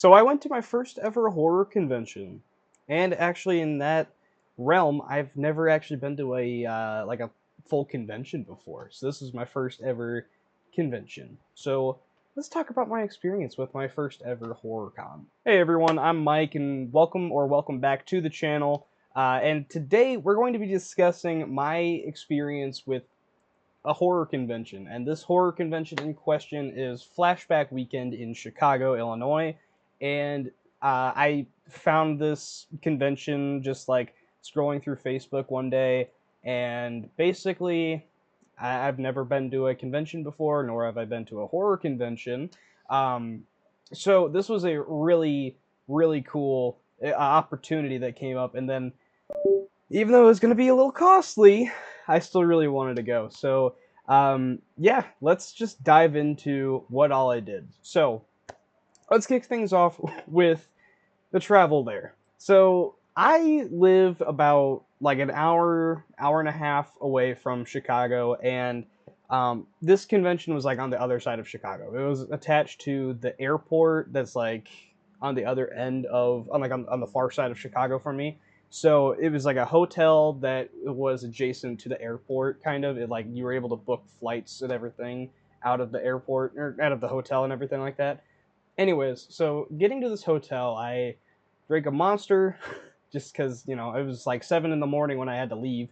So I went to my first ever horror convention, and actually in that realm, I've never actually been to a full convention before. So this is my first ever convention. So let's talk about my experience with my first ever horror con. Hey everyone, I'm Mike, and welcome back to the channel. And today we're going to be discussing my experience with a horror convention, and this horror convention in question is Flashback Weekend in Chicago, Illinois. And I found this convention just like scrolling through Facebook one day, and basically, I've never been to a convention before, nor have I been to a horror convention. Um, so this was a really cool opportunity that came up, and then even though it was going to be a little costly, I still really wanted to go. So, yeah, let's just dive into what all I did. So, let's kick things off with the travel there. So, I live about like an hour and a half away from Chicago, and this convention was like on the other side of Chicago. It was attached to the airport that's like on the other end of on the far side of Chicago from me. So it was like a hotel that was adjacent to the airport, kind of. It like you were able to book flights and everything out of the airport or out of the hotel and everything like that. Anyways, so getting to this hotel, I drank a monster just because it was like 7 in the morning when I had to leave,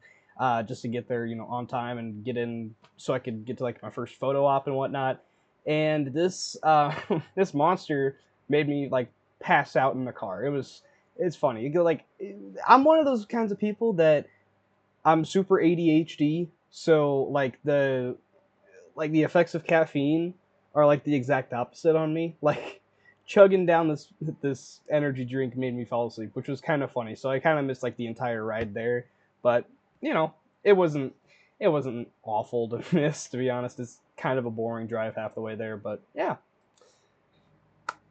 just to get there on time and get in so I could get to like my first photo op and whatnot. And this this monster made me like pass out in the car. It's funny. You go like I'm one of those kinds of people that I'm super ADHD, so like the effects of caffeine are like the exact opposite on me. Like chugging down this energy drink made me fall asleep, which was kind of funny. So I kind of missed like the entire ride there, but you know, it wasn't it wasn't awful to miss. To be honest, it's kind of a boring drive half the way there, but yeah.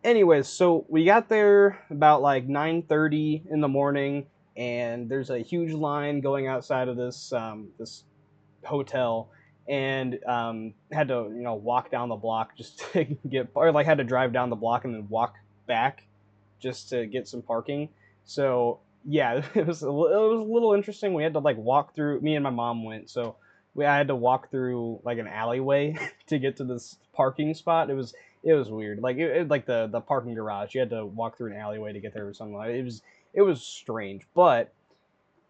Anyways, so we got there about like 9:30 in the morning, and there's a huge line going outside of this hotel, and had to walk down the block just to get, or like had to drive down the block and then walk back just to get some parking. So yeah, it was a little interesting. We had to like walk through. Me and my mom went, so I had to walk through like an alleyway to get to this parking spot. It was weird. Like like the parking garage. You had to walk through an alleyway to get there or something. It was strange, but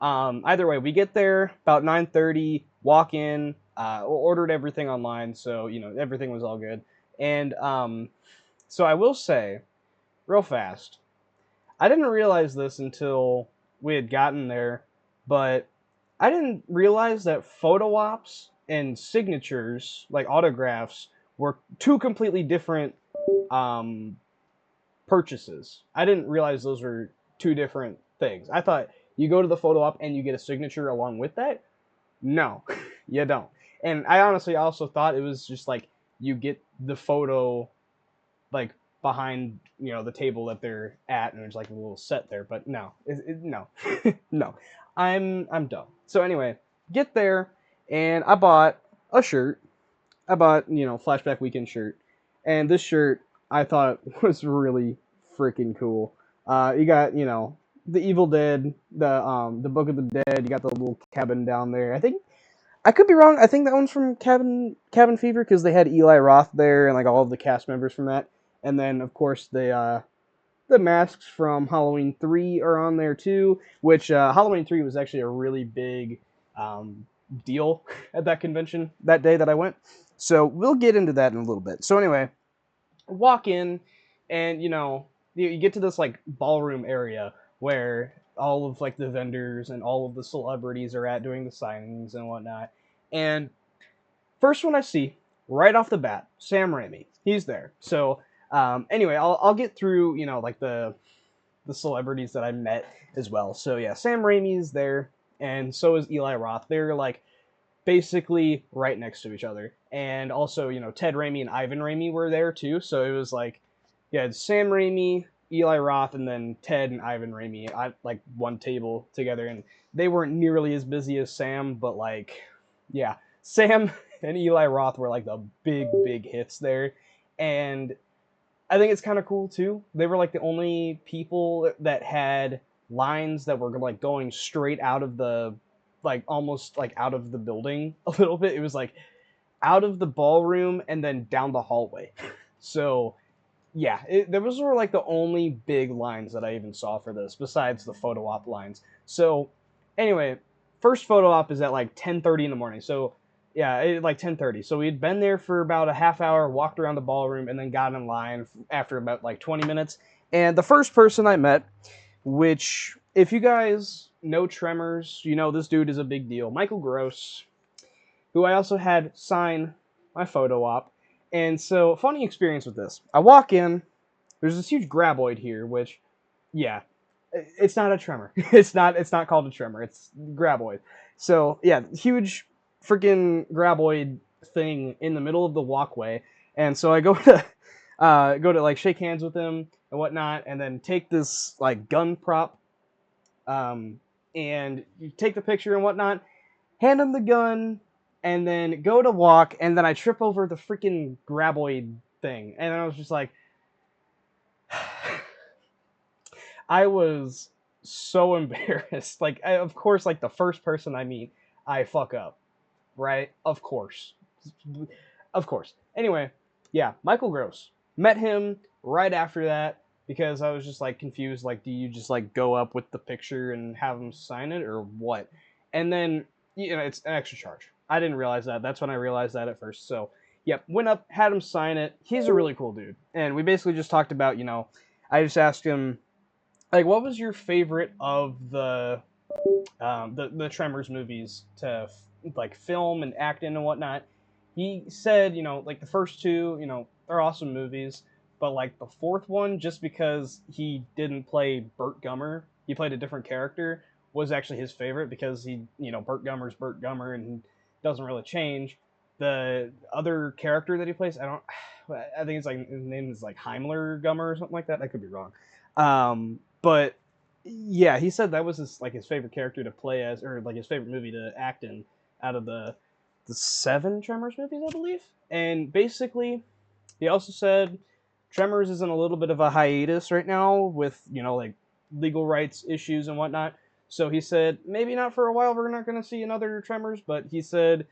either way, we get there about 9:30. Walk in, ordered everything online, so everything was all good. And so I will say, real fast, I didn't realize this until we had gotten there, but I didn't realize that photo ops and signatures, like autographs, were two completely different um, purchases. I didn't realize those were two different things. I thought you go to the photo op and you get a signature along with that. No, you don't. And I honestly also thought it was just like you get the photo like behind the table that they're at, and there's like a little set there. But no, no, no. I'm dumb. So anyway, get there, and I bought a shirt. I bought Flashback Weekend shirt, and this shirt I thought was really freaking cool. You got the Evil Dead, the Book of the Dead. You got the little cabin down there. I think I could be wrong. I think that one's from Cabin Fever because they had Eli Roth there and like all of the cast members from that. And then of course the masks from Halloween 3 are on there too. Which Halloween 3 was actually a really big um, deal at that convention that day that I went. So we'll get into that in a little bit. So anyway, walk in, and you get to this like ballroom area where all of like the vendors and all of the celebrities are at doing the signings and whatnot. And first one I see right off the bat, Sam Raimi. He's there. So anyway, I'll get through like the celebrities that I met as well. So yeah, Sam Raimi is there, and so is Eli Roth. They're like basically right next to each other. And also, Ted Raimi and Ivan Raimi were there too. So it was like, yeah, Sam Raimi, Eli Roth, and then Ted and Ivan Raimi at like one table together. And they weren't nearly as busy as Sam, but like, yeah, Sam and Eli Roth were like the big hits there. And I think it's kind of cool too. They were like the only people that had lines that were like going straight out of the, like almost like out of the building a little bit. It was like out of the ballroom and then down the hallway. So yeah, those were like the only big lines that I even saw for this, besides the photo op lines. So anyway, first photo op is at like 10:30 in the morning. So yeah, like 10:30. So we'd been there for about a half hour, walked around the ballroom, and then got in line after about like 20 minutes. And the first person I met, which if you guys know Tremors, you know this dude is a big deal. Michael Gross, who I also had sign my photo op. And so, funny experience with this. I walk in, there's this huge graboid here, which, yeah, it's not a tremor. It's not called a tremor. It's graboid. So yeah, huge freaking graboid thing in the middle of the walkway. And so I go to like shake hands with him and whatnot, and then take this like gun prop, and you take the picture and whatnot, hand him the gun, and then go to walk, and then I trip over the freaking graboid thing, and I was just like, I was so embarrassed. Like, of course, like the first person I meet, I fuck up, right? Of course. Anyway, yeah, Michael Gross. Met him right after that because I was just like confused. Like, do you just like go up with the picture and have him sign it or what? And then, it's an extra charge. I didn't realize that. That's when I realized that at first. So, yep, went up, had him sign it. He's a really cool dude. And we basically just talked about, I just asked him, like, what was your favorite of the Tremors movies to like film and act in and whatnot? He said, like the first two, they're awesome movies, but like the fourth one, just because he didn't play Burt Gummer, he played a different character, was actually his favorite because Burt Gummer's Burt Gummer and doesn't really change. The other character that he plays, I think it's like his name is like Heimler Gummer or something like that. I could be wrong. But yeah, he said that was his favorite character to play as, or like his favorite movie to act in out of the seven Tremors movies, I believe. And basically, he also said Tremors is in a little bit of a hiatus right now with like legal rights issues and whatnot. So he said maybe not for a while. We're not going to see another Tremors, but he said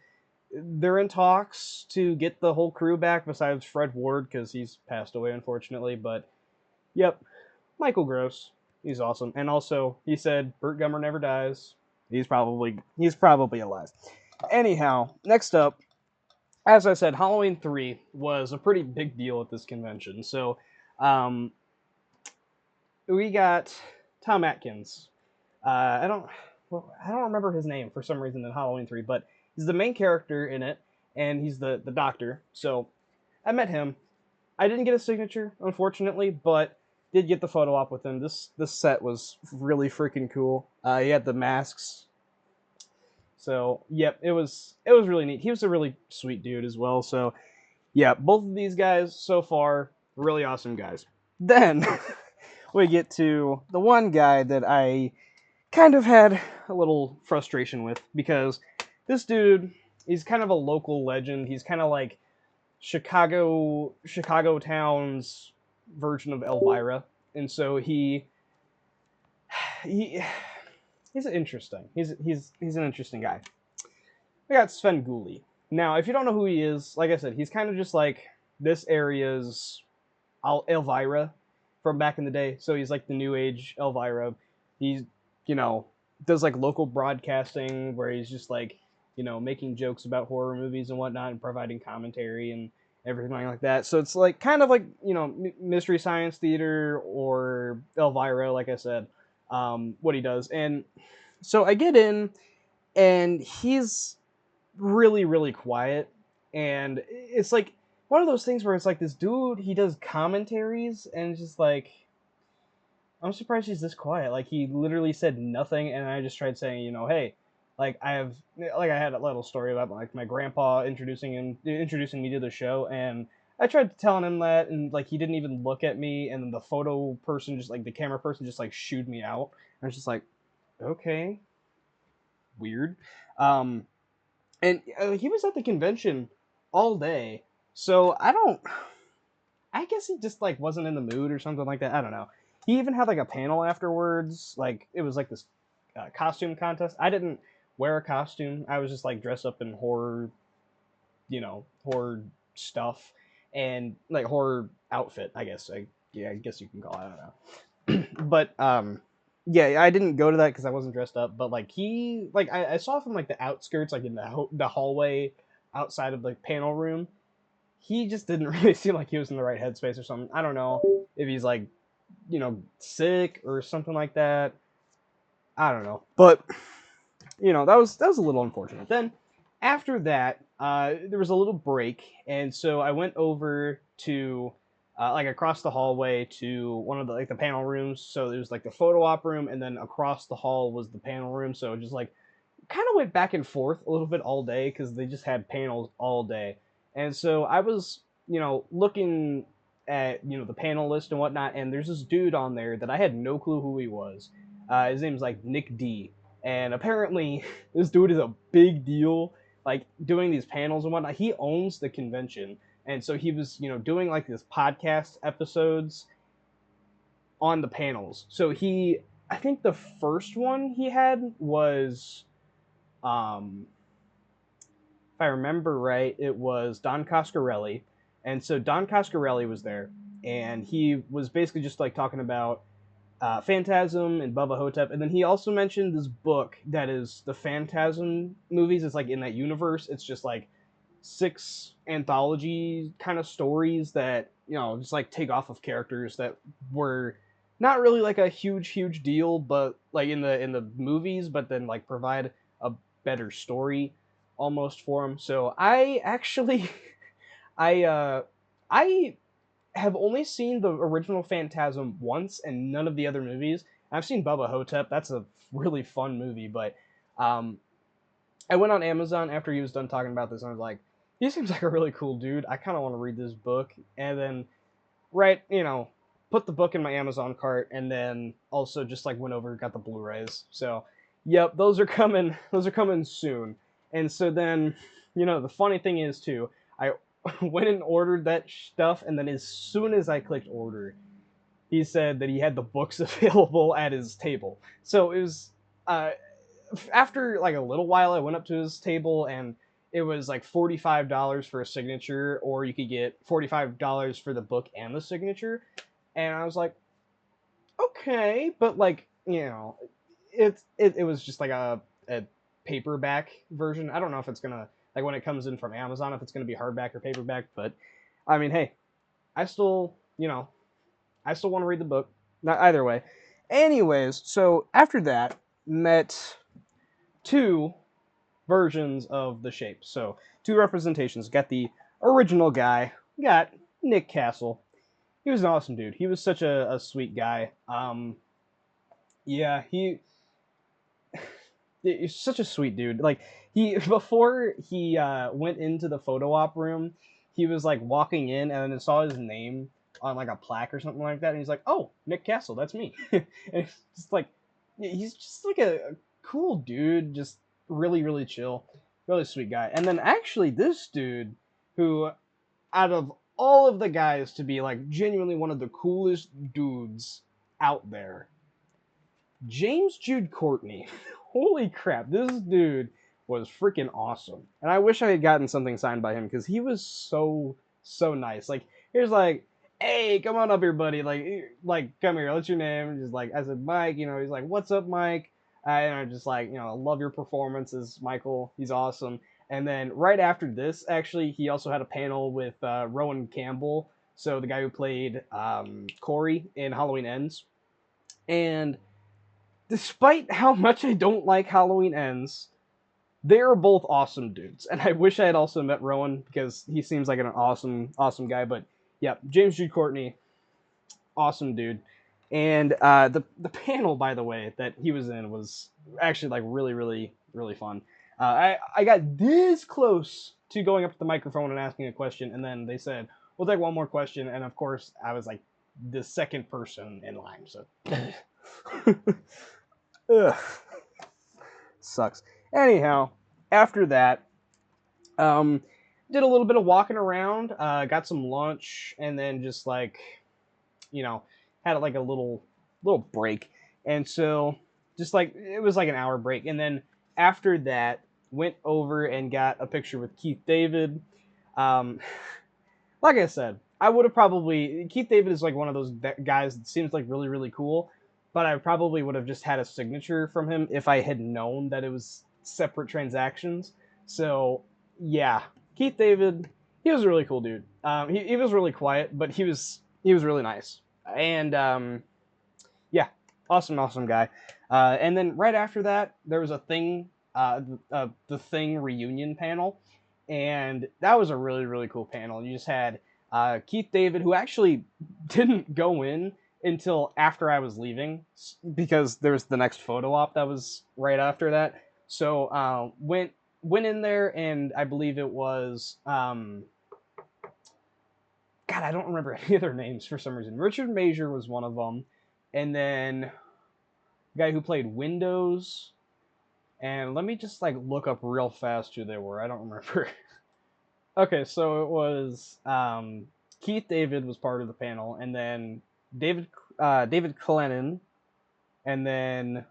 they're in talks to get the whole crew back besides Fred Ward because he's passed away unfortunately. But yep, Michael Gross. He's awesome. And also, he said Burt Gummer never dies. He's probably alive. Anyhow, next up, as I said, Halloween 3 was a pretty big deal at this convention. So, um, we got Tom Atkins. I don't remember his name for some reason in Halloween 3, but he's the main character in it, and he's the doctor. So, I met him. I didn't get a signature, unfortunately, but did get the photo op with him. This set was really freaking cool. He had the masks, so yep, it was really neat. He was a really sweet dude as well. So yeah, both of these guys so far really awesome guys. Then we get to the one guy that I kind of had a little frustration with because this dude, he's kind of a local legend. He's kind of like Chicago town's version of Elvira, and so he he's interesting. He's an interesting guy. We got Sven Gulli. Now, if you don't know who he is, like I said, he's kind of just like this area's Elvira from back in the day. So he's like the new age Elvira. He's you know does like local broadcasting where he's just like making jokes about horror movies and whatnot and providing commentary and everything like that. So it's like kind of like Mystery Science Theater or Elvira, like I said, what he does. And so I get in, and he's really really quiet, and it's like one of those things where it's like this dude, he does commentaries, and it's just like I'm surprised he's this quiet. Like he literally said nothing, and I just tried saying, hey, like I had a little story about like my grandpa introducing me to the show, and I tried telling him that, and like he didn't even look at me, and the photo person, just like the camera person, just like shooed me out. And I was just like, okay, weird. Um, and he was at the convention all day, so I guess he just like wasn't in the mood or something like that. I don't know. He even had like a panel afterwards. Like it was like this costume contest. I didn't wear a costume. I was just like dressed up in horror, horror stuff and like horror outfit. I guess. I guess you can call it. I don't know. But yeah, I didn't go to that because I wasn't dressed up. But like I saw from like the outskirts, like in the hallway outside of the panel room. He just didn't really seem like he was in the right headspace or something. I don't know if he's like sick or something like that. I don't know, but that was a little unfortunate. Then after that, there was a little break, and so I went over to like across the hallway to one of the like the panel rooms. So there was like the photo op room, and then across the hall was the panel room. So it just like kind of went back and forth a little bit all day because they just had panels all day, and so I was looking at the panel list and whatnot, and there's this dude on there that I had no clue who he was. His name's like Nick D, and apparently this dude is a big deal, like doing these panels and whatnot. He owns the convention, and so he was doing like this podcast episodes on the panels. So I think the first one he had was if I remember right, it was Don Coscarelli, and so Don Coscarelli was there, and he was basically just like talking about Phantasm and Bubba Hotep, and then he also mentioned this book that is the Phantasm movies. It's like in that universe. It's just like 6 anthology kind of stories that just like take off of characters that were not really like a huge deal, but like in the movies, but then like provide a better story almost for them. So I actually I I have only seen the original Phantasm once and none of the other movies. I've seen Bubba Hotep. That's a really fun movie, but um, I went on Amazon after he was done talking about this, and I was like, he seems like a really cool dude. I kind of want to read this book. And then, right, put the book in my Amazon cart, and then also just like went over and got the Blu-rays. So, yep, those are coming. Those are coming soon. And so then, the funny thing is too, I went and ordered that stuff, and then as soon as I clicked order, he said that he had the books available at his table. So it was uh, after like a little while, I went up to his table and it was like $45 for a signature, or you could get $45 for the book and the signature. And I was like, okay, but like it was just like a paperback version. I don't know if it's gonna like when it comes in from Amazon if it's gonna be hardback or paperback, but I mean, hey, I still I still want to read the book. Not either way. Anyways, so after that, met 2 versions of the shape. So 2 representations. Got the original guy. Got Nick Castle. He was an awesome dude. He was such a sweet guy. Yeah, he's such a sweet dude. Like he before he went into the photo op room, he was like walking in and then saw his name on like a plaque or something like that, and he's like, "Oh, Nick Castle, that's me." And it's just like he's just like a cool dude, just really chill, really sweet guy. And then actually this dude, who out of all of the guys to be like genuinely one of the coolest dudes out there, James Jude Courtney. Holy crap, this dude was freaking awesome. And I wish I had gotten something signed by him because he was so nice. Like, here's like, hey, come on up here, buddy. Like, come here. What's your name? And just like, I said, Mike. He's like, what's up, Mike? And I'm just like, I love your performances, Michael. He's awesome. And then right after this, actually, he also had a panel with Rowan Campbell, so the guy who played Corey in Halloween Ends. And despite how much I don't like Halloween Ends, they are both awesome dudes. And I wish I had also met Rowan because he seems like an awesome guy. But yeah, James Jude Courtney, awesome dude. And the panel, by the way, that he was in was actually like really fun. I got this close to going up to the microphone and asking a question, and then they said, "We'll take one more question," and of course I was like the second person in line. So. Ugh. Sucks. Anyhow, after that, um, did a little bit of walking around, got some lunch, and then just like, you know, had like a little break. And so just like it was like an hour break, and then after that went over and got a picture with Keith David. Um, like I said, I would have probably Keith David is like one of those guys that seems like really really cool, but I probably would have just had a signature from him if I had known that it was separate transactions. So yeah, Keith David, he was a really cool dude. He was really quiet, but he was really nice, and yeah, awesome guy. And then right after that, there was a thing, the Thing reunion panel, and that was a really really cool panel. You just had Keith David, who actually didn't go in until after I was leaving because there was the next photo op that was right after that. So went in there, and I believe it was God, I don't remember any of their names for some reason. Richard Major was one of them, and then the guy who played Windows. And let me just like look up real fast who they were. I don't remember. Okay, so it was Keith David was part of the panel, and then David Clennon, and then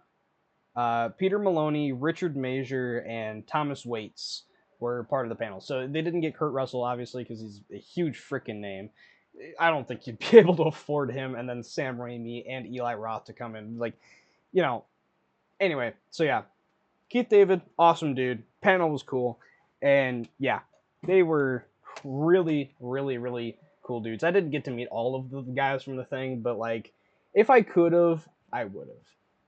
Peter Maloney, Richard Major, and Thomas Waits were part of the panel. So they didn't get Kurt Russell, obviously, because he's a huge freaking name. I don't think you'd be able to afford him, and then Sam Raimi and Eli Roth to come in. Like, you know, anyway, so yeah. Keith David, awesome dude. Panel was cool. And yeah, they were really, really, really cool dudes. I didn't get to meet all of the guys from the thing, but like, if I could have, I would have.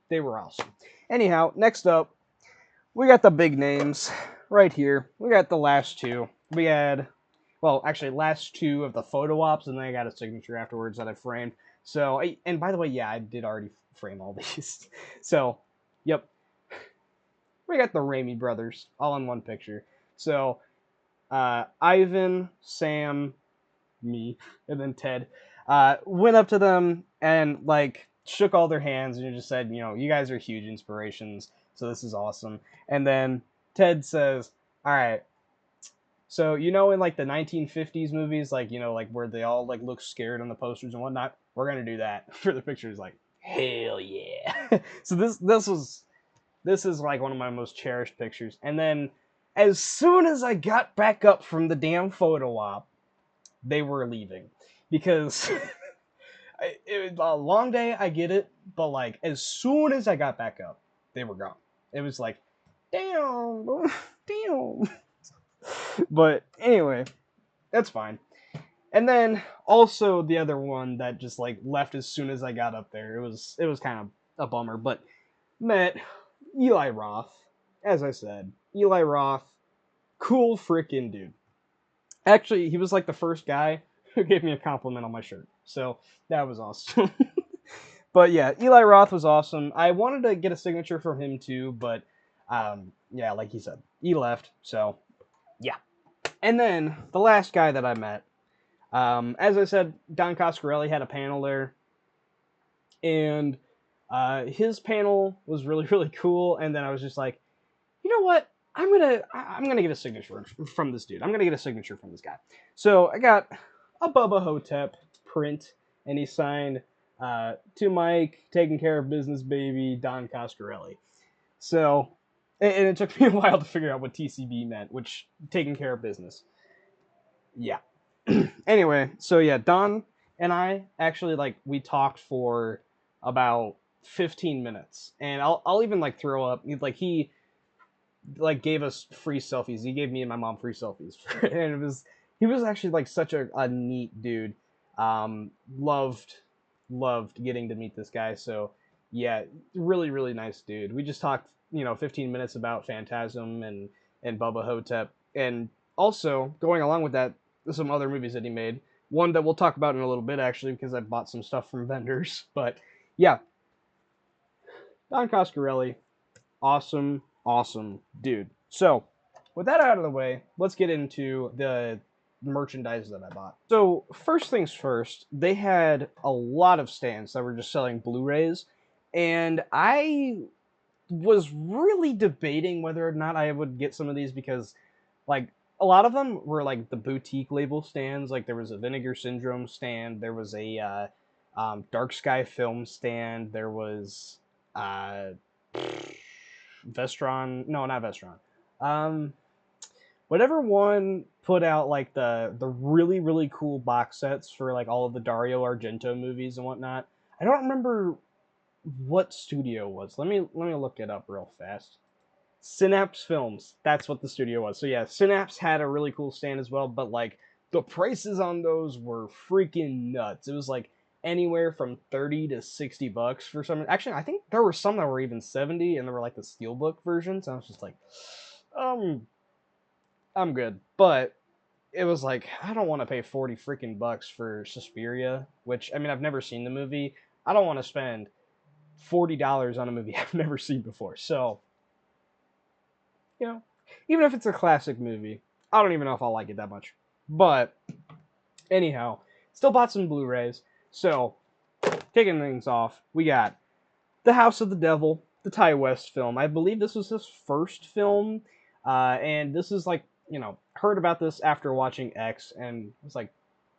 They were awesome. Anyhow, next up, we got the big names right here. We got the last two. We had, well, actually, last two of the photo ops, and then I got a signature afterwards that I framed. So, and by the way, yeah, I did already frame all these. So, yep, we got the Raimi brothers all in one picture. So, Ivan, Sam, me, and then Ted went up to them and like shook all their hands and just said, you guys are huge inspirations. So this is awesome. And then Ted says, "All right, so in like the 1950s movies, like like where they all like look scared on the posters and whatnot, we're gonna do that for the pictures." Like, hell yeah! So this is like one of my most cherished pictures. And then as soon as I got back up from the damn photo op, they were leaving because it was a long day. I get it, but like as soon as I got back up, they were gone. It was like, damn, damn. But anyway, that's fine. And then also the other one that just like left as soon as I got up there. It was kind of a bummer, but met Eli Roth. As I said, Eli Roth, cool freaking dude. Actually, he was like the first guy who gave me a compliment on my shirt. So that was awesome. But yeah, Eli Roth was awesome. I wanted to get a signature from him too, but yeah, like he said, he left. So yeah. And then the last guy that I met, as I said, Don Coscarelli had a panel there, and his panel was really really cool. And then I was just like, you know what? I'm gonna get a signature from this dude. I'm gonna get a signature from this guy. So I got a Bubba Hotep print, and he signed to Mike, taking care of business, baby, Don Coscarelli. So, and it took me a while to figure out what TCB meant, which taking care of business. Yeah. Anyway, so yeah, Don and I actually like we talked for about 15 minutes, and I'll even like throw up like he like gave us free selfies. He gave me and my mom free selfies, and he was actually like such a neat dude. Loved getting to meet this guy. So yeah, really really nice dude. We just talked 15 minutes about Phantasm and Bubba Hotep, and also going along with that, some other movies that he made. One that we'll talk about in a little bit actually because I bought some stuff from vendors. But yeah, Don Coscarelli, awesome dude. So, with that out of the way, let's get into the merchandise that I bought. So, first things first, they had a lot of stands that were just selling Blu-rays, and I was really debating whether or not I would get some of these because, like, a lot of them were like the boutique label stands. Like there was a Vinegar Syndrome stand. There was a Dark Sky Film stand. There was uh, Vestron. No, not Vestron. Um, whatever one put out like the really really cool box sets for like all of the Dario Argento movies and whatnot. I don't remember what studio it was. Let me look it up real fast. Synapse Films. That's what the studio was. So yeah, Synapse had a really cool stand as well, but like the prices on those were freaking nuts. It was like anywhere from 30 to 60 bucks for some. Actually, I think there were some that were even 70 and there were like the steelbook versions. I was just like, um I'm good. But it was like I don't want to pay 40 freaking bucks for Suspiria, which I mean I've never seen the movie. I don't want to spend $40 on a movie I've never seen before. So, you know, even if it's a classic movie, I don't even know if I'll like it that much. But anyhow, still bought some Blu-rays. So, kicking things off, we got The House of the Devil, the Ty West film. I believe this was his first film, and this is like, heard about this after watching X, and was like,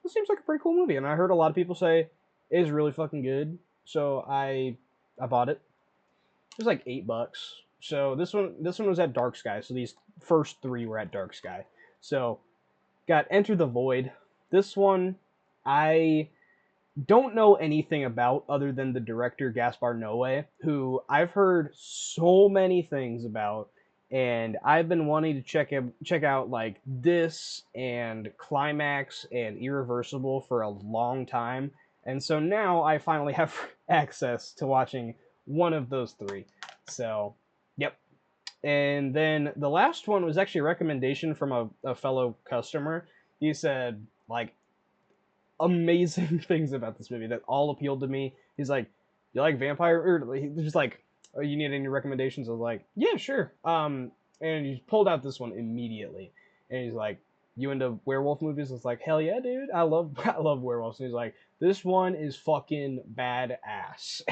this seems like a pretty cool movie. And I heard a lot of people say it is really fucking good, so I bought it. It was like $8. So this one was at Dark Sky. So these first three were at Dark Sky. So got Enter the Void. This one I don't know anything about other than the director Gaspar Noé, who I've heard so many things about, and I've been wanting to check out like this and Climax and Irreversible for a long time, and so now I finally have access to watching one of those three. So, yep. And then the last one was actually a recommendation from a fellow customer. He said like amazing things about this movie that all appealed to me. He's like, "You like vampire?" Or he's just like, "Oh, you need any recommendations?" I was like, "Yeah, sure." And he pulled out this one immediately, and he's like, "You into werewolf movies?" I was like, "Hell yeah, dude! I love I love werewolves." And he's like, "This one is fucking badass."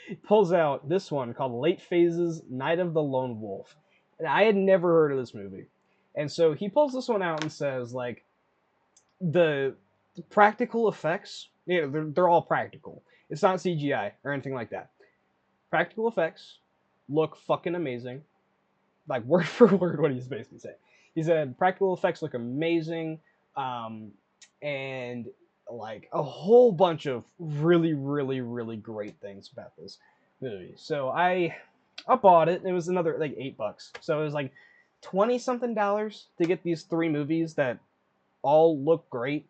He pulls out this one called Late Phases: Night of the Lone Wolf, and I had never heard of this movie, and so he pulls this one out and says like the practical effects, they're all practical. It's not CGI or anything like that. Practical effects look fucking amazing. Like word for word, what he's basically saying. He said practical effects look amazing, and like a whole bunch of really, really, really great things about this movie. So I bought it. It was another like $8. So it was like 20 something dollars to get these three movies that all look great,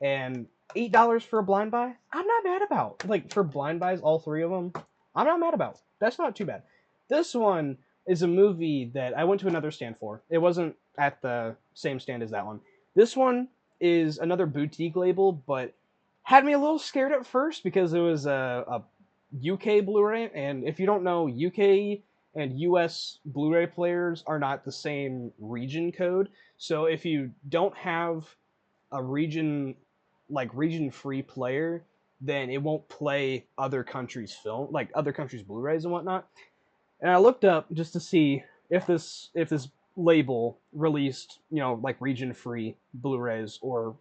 and $8 for a blind buy, I'm not mad about. Like for blind buys, all three of them, I'm not mad about. That's not too bad. This one is a movie that I went to another stand for. It wasn't at the same stand as that one. This one is another boutique label, but had me a little scared at first because it was a UK Blu-ray, and if you don't know, UK and US Blu-ray players are not the same region code. So if you don't have a region free player, then it won't play other countries' film, like other countries' Blu-rays and whatnot. And I looked up just to see if this label released like region free Blu-rays or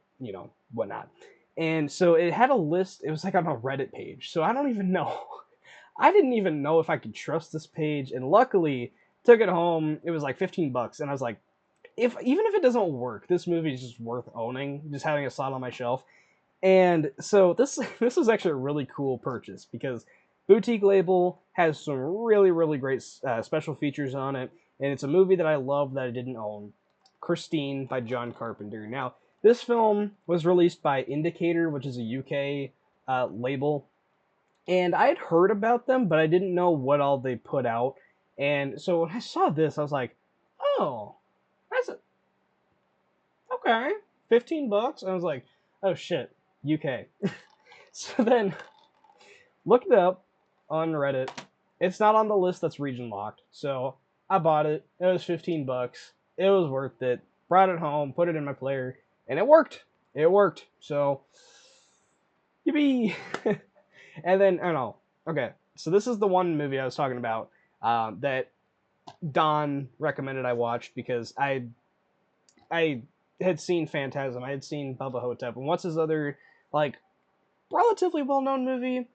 whatnot. And so it had a list. It was like on a Reddit page. So I don't even know. I didn't even know if I could trust this page. And luckily, took it home. It was like $15, and I was like, if even if it doesn't work, this movie is just worth owning, just having a slot on my shelf. And so this this was actually a really cool purchase because boutique label has some really really great special features on it, and it's a movie that I love that I didn't own. Christine by John Carpenter. Now this film was released by Indicator, which is a UK label, and I had heard about them, but I didn't know what all they put out. And so when I saw this, I was like, oh, that's okay, $15. I was like, oh shit, UK. So then looked it up on Reddit. It's not on the list that's region locked. So I bought it. It was $15. It was worth it. Brought it home, put it in my player, and it worked. It worked. So yippee. And then I don't know. Okay, so this is the one movie I was talking about that Don recommended I watched because I had seen Phantasm, I had seen Bubba Hotep, and what's his other like relatively well-known movie?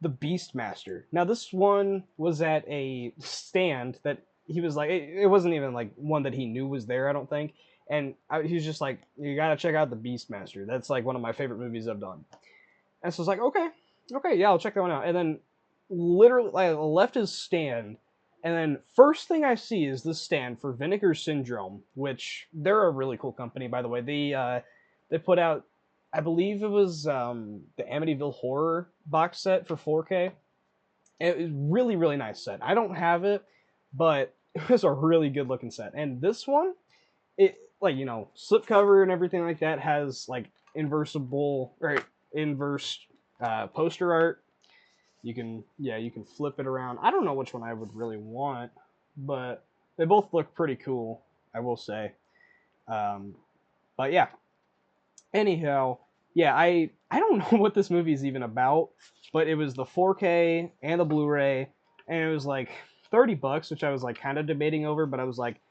The Beastmaster. Now this one was at a stand that he was like, it wasn't even like one that he knew was there, I don't think. And he was just like, you gotta check out the Beastmaster. That's like one of my favorite movies I've done. And so I was like, okay, yeah, I'll check that one out. And then literally, like, I left his stand, and then first thing I see is this stand for Vinegar Syndrome, which they're a really cool company, by the way. They put out, I believe it was the Amityville Horror box set for 4K. It was really really nice set. I don't have it, but it was a really good looking set. And this one, it like slipcover and everything like that has like inversible or inverse poster art. You can flip it around. I don't know which one I would really want, but they both look pretty cool, I will say. Um, but yeah, anyhow, yeah, I don't know what this movie is even about, but it was the 4K and the Blu-ray, and it was like $30, which I was like kind of debating over, but I was like,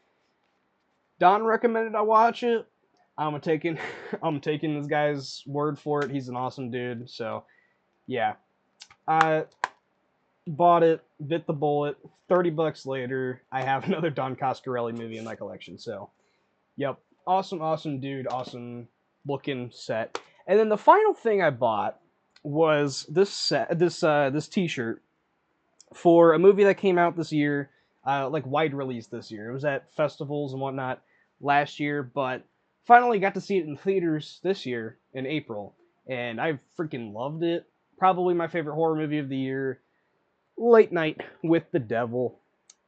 Don recommended I watch it. I'm taking I'm taking this guy's word for it. He's an awesome dude. So yeah, I bought it, bit the bullet. $30 later, I have another Don Coscarelli movie in my collection. So yep, awesome dude, awesome looking set. And then the final thing I bought was this T-shirt for a movie that came out this year, like wide release this year. It was at festivals and whatnot last year, but finally got to see it in theaters this year in April, and I freaking loved it. Probably my favorite horror movie of the year, Late Night with the Devil.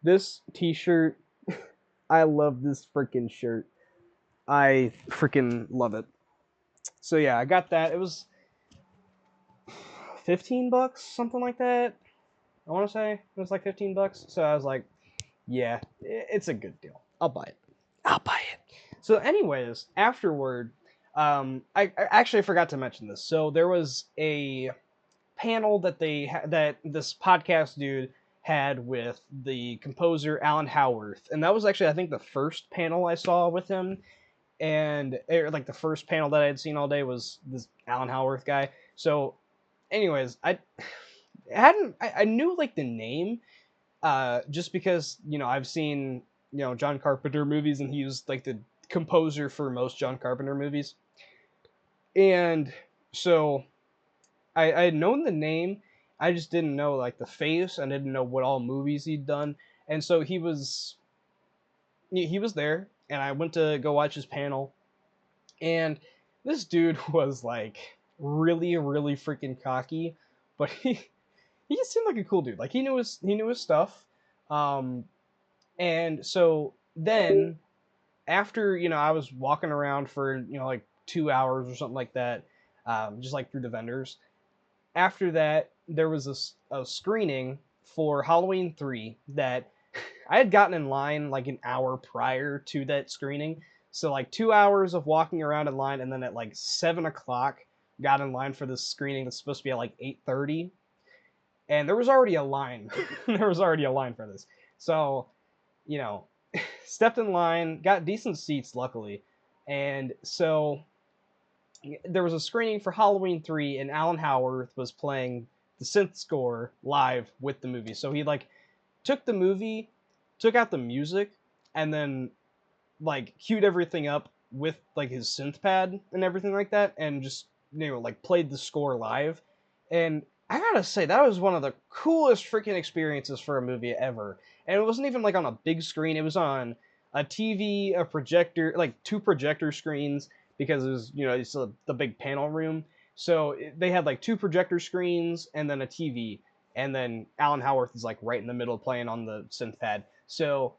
This T-shirt, I love this freaking shirt. I freaking love it. So yeah, I got that. It was $15, something like that. I want to say it was like $15. So I was like, yeah, it's a good deal. I'll buy it. I'll buy it. So, anyways, afterward, I actually forgot to mention this. So there was a panel that this podcast dude had with the composer Alan Howarth, and that was actually I think the first panel I saw with him, and like the first panel that I had seen all day was this Alan Howarth guy. So, anyways, I knew like the name, just because I've seen John Carpenter movies, and he was like the composer for most John Carpenter movies, and so I had known the name. I just didn't know like the face. I didn't know what all movies he'd done, and so he was there, and I went to go watch his panel, and this dude was like really really freaking cocky, but he just seemed like a cool dude. Like he knew his stuff. Um, and so then after I was walking around for like 2 hours or something like that, just like through the vendors. After that, there was a screening for Halloween 3 that I had gotten in line like an hour prior to that screening. So like 2 hours of walking around in line, and then at like 7 o'clock got in line for this screening that's supposed to be at like 8:30, and there was already a line. There was already a line for this. So you know, stepped in line, got decent seats, luckily. And so there was a screening for Halloween 3, and Alan Howarth was playing the synth score live with the movie. So he like took the movie, took out the music, and then like queued everything up with like his synth pad and everything like that, and just like played the score live. And I gotta say that was one of the coolest freaking experiences for a movie ever. And it wasn't even like on a big screen; it was on a TV, a projector, like two projector screens, because it was it's the big panel room. So they had like two projector screens and then a TV, and then Alan Howarth is like right in the middle playing on the synth pad. So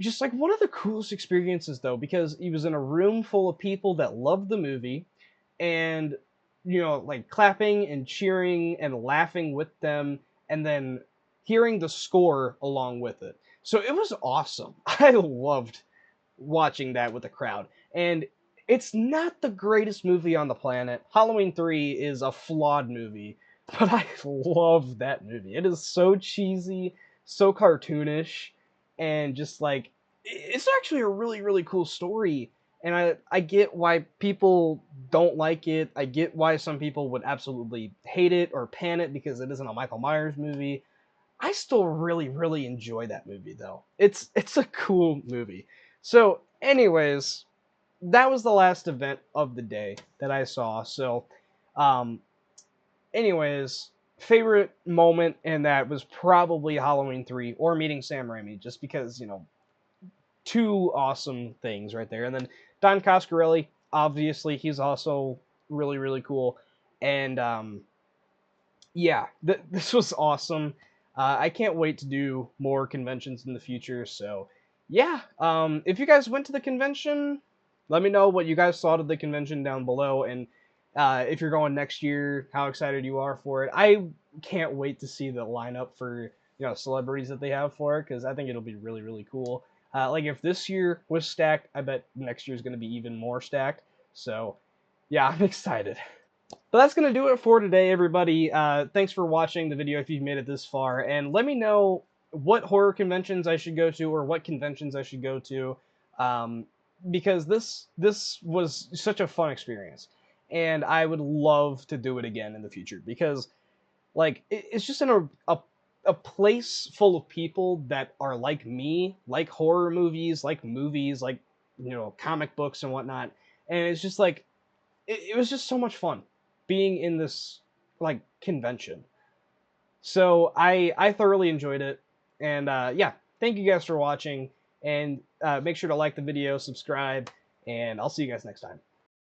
just like one of the coolest experiences though, because he was in a room full of people that loved the movie, and like clapping and cheering and laughing with them, and then hearing the score along with it. So it was awesome. I loved watching that with the crowd. And it's not the greatest movie on the planet. Halloween 3 is a flawed movie, but I love that movie. It is so cheesy, so cartoonish, and just like it's actually a really really cool story, and I get why people don't like it. I get why some people would absolutely hate it or pan it because it isn't a Michael Myers movie. I still really really enjoy that movie though. It's a cool movie. So, anyways, that was the last event of the day that I saw. So, um, anyways, favorite moment in that was probably Halloween 3 or meeting Sam Raimi, just because, two awesome things right there. And then Don Coscarelli, obviously, he's also really, really cool. And yeah, this was awesome. I can't wait to do more conventions in the future. So, yeah, if you guys went to the convention, let me know what you guys thought of the convention down below. And if you're going next year, how excited you are for it. I can't wait to see the lineup for celebrities that they have for it because I think it'll be really, really cool. Like if this year was stacked, I bet next year is going to be even more stacked. So, yeah, I'm excited. But that's going to do it for today, everybody. Thanks for watching the video if you've made it this far. And let me know what horror conventions I should go to or what conventions I should go to. Um, because this was such a fun experience. And I would love to do it again in the future. Because, like, it's just in a place full of people that are like me, like horror movies, like, comic books and whatnot. And it's just like, it was just so much fun being in this like convention. So I thoroughly enjoyed it, and yeah, thank you guys for watching, and make sure to like the video, subscribe, and I'll see you guys next time.